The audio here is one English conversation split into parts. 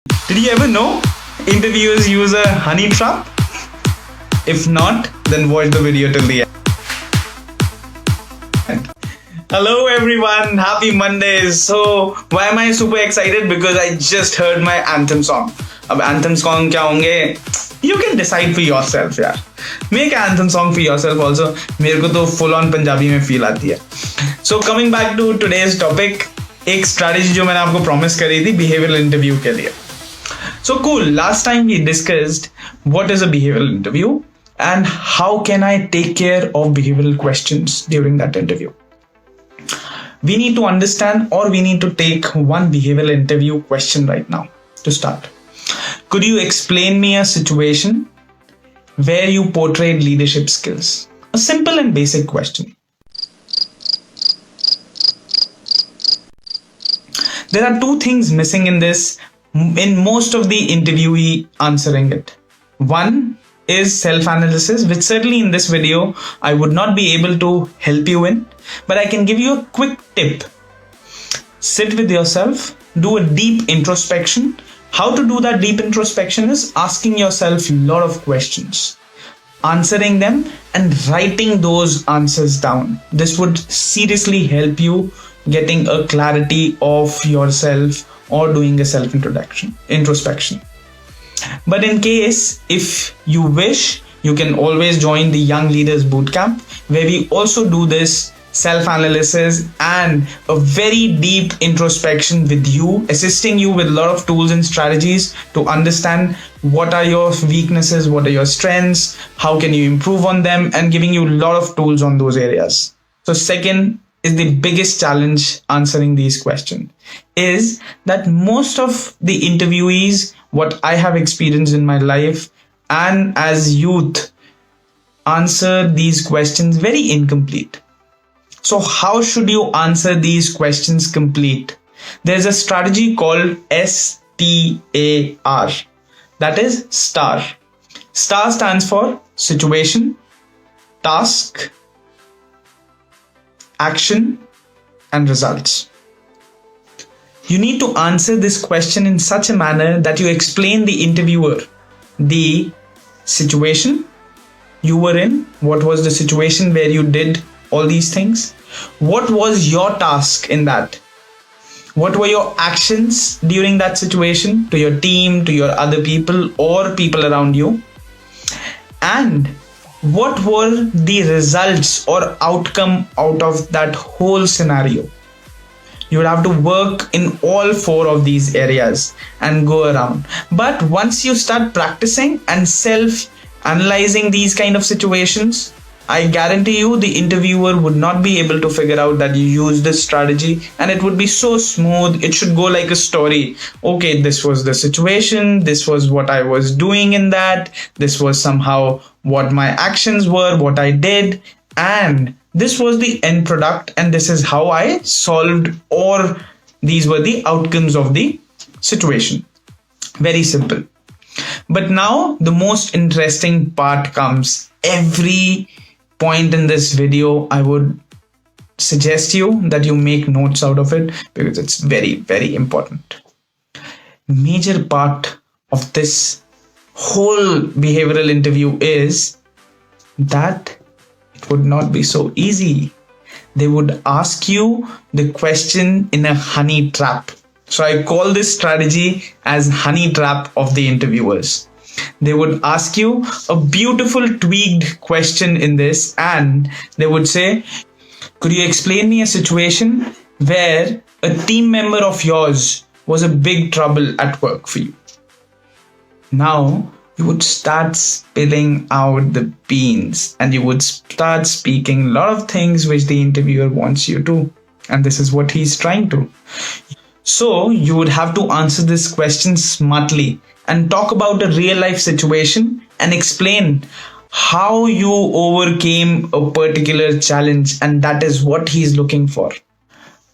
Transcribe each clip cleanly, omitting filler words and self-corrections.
Did you ever know interviewers use a honey trap? If not, then watch the video till the end. Hello everyone, happy Mondays. So why am I super excited? Because I just heard my anthem song. अब anthem song क्या होंगे? You can decide for yourself यार. Make an anthem song for yourself also. मेरे को तो full on Punjabi में feel आती है. So coming back to today's topic, एक strategy जो मैंने आपको promise करी थी behavioral interview के लिए. So cool, last time we discussed what is a behavioral interview and how can I take care of behavioral questions during that interview. We need to understand or we need to take one behavioral interview question right now to start. Could you explain me a situation where you portrayed leadership skills? A simple and basic question. There are two things missing in this, in most of the interviewee answering it. One is self-analysis, which certainly in this video I would not be able to help you in, but I can give you a quick tip. Sit with yourself, do a deep introspection. How to do that deep introspection is asking yourself a lot of questions, answering them and writing those answers down. This would seriously help you getting a clarity of yourself or doing a introspection. But in case if you wish, you can always join the Young Leaders Bootcamp, where we also do this self-analysis and a very deep introspection with you, assisting you with a lot of tools and strategies to understand what are your weaknesses, what are your strengths, how can you improve on them, and giving you a lot of tools on those areas. So second is the biggest challenge answering these questions is that most of the interviewees, what I have experienced in my life and as youth, answer these questions very incomplete. So how should you answer these questions complete? There's a strategy called STAR. That is STAR. STAR stands for situation, task, action, and results. You need to answer this question in such a manner that you explain the interviewer the situation you were in, what was the situation where you did all these things, what was your task in that, what were your actions during that situation to your team, to your other people or people around you, and what were the results or outcome out of that whole scenario. You would have to work in all four of these areas and go around. But once you start practicing and self-analyzing these kind of situations, I guarantee you the interviewer would not be able to figure out that you use this strategy, and it would be so smooth. It should go like a story. Okay, this was the situation. This was what I was doing in that. This was somehow what my actions were, what I did, and this was the end product, and this is how I solved, or these were the outcomes of the situation. Very simple. But now the most interesting part comes. Every point in this video, I would suggest you that you make notes out of it because it's very, very important. Major part of this whole behavioral interview is that it would not be so easy. They would ask you the question in a honey trap. So I call this strategy as honey trap of the interviewers. They would ask you a beautiful tweaked question in this, and they would say, could you explain me a situation where a team member of yours was a big trouble at work for you? Now you would start spilling out the beans and you would start speaking a lot of things which the interviewer wants you to, and this is what he's trying to. So you would have to answer this question smartly and talk about a real life situation and explain how you overcame a particular challenge, and that is what he's looking for.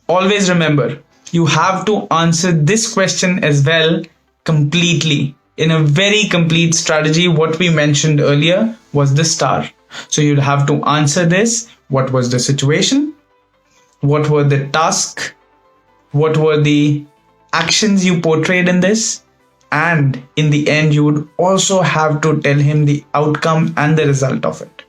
Always remember, you have to answer this question as well completely. In a very complete strategy, what we mentioned earlier was the STAR. So you'd have to answer this. What was the situation? What were the tasks? What were the actions you portrayed in this? and in the end you would also have to tell him the outcome and the result of it.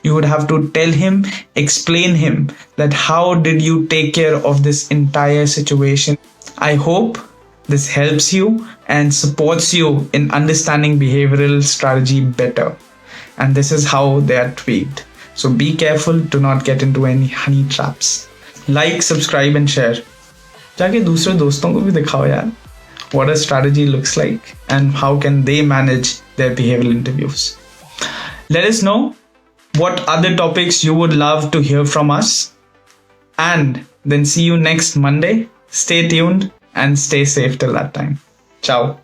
You would have to tell him, explain him that how did you take care of this entire situation. I hope this helps you and supports you in understanding behavioral strategy better. And this is how they are tweaked. So be careful to not get into any honey traps. Like, subscribe and share. जाके दूसरे दोस्तों को भी दिखाओ यार what a strategy looks like and how can they manage their behavioral interviews. Let us know what other topics you would love to hear from us, and then see you next Monday. Stay tuned and stay safe till that time. Ciao.